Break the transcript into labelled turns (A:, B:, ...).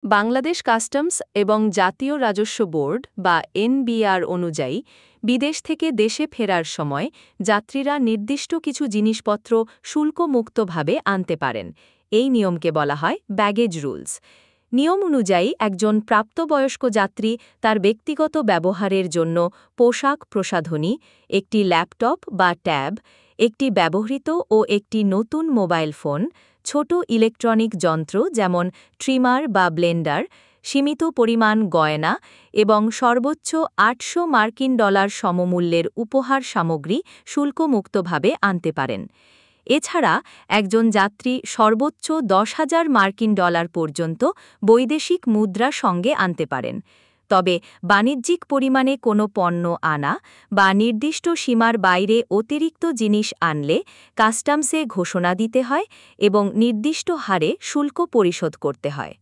A: Bangladesh customs এবং জাতীয় রাজস্ব বোর্ড বা এনবিআর অনুযায়ী বিদেশ থেকে দেশে ফেরার সময় যাত্রীরা নির্দিষ্ট কিছু জিনিসপত্র শুল্কমুক্তভাবে আনতে পারেন। এই নিয়মকে বলা হয় ব্যাগেজ রুলস। নিয়ম অনুযায়ী একজন প্রাপ্তবয়স্ক যাত্রী তার ব্যক্তিগত ব্যবহারের জন্য পোশাক প্রসাধনী, একটি ল্যাপটপ বা ট্যাব, একটি ব্যবহৃত ও একটি নতুন মোবাইল ফোন, ছোট ইলেকট্রনিক যন্ত্র যেমন ট্রিমার বা ব্লেন্ডার, সীমিত পরিমাণ গয়না এবং সর্বোচ্চ $800 সমমূল্যের উপহার সামগ্রী শুল্কমুক্তভাবে আনতে পারেন। এছাড়া একজন যাত্রী সর্বোচ্চ $10,000 পর্যন্ত বৈদেশিক মুদ্রা সঙ্গে আনতে পারেন। তবে বাণিজ্যিক পরিমাণে কোনো পণ্য আনা বা নির্দিষ্ট সীমার বাইরে অতিরিক্ত জিনিস আনলে কাস্টমসে ঘোষণা দিতে হয় এবং নির্দিষ্ট হারে শুল্ক পরিশোধ করতে হয়।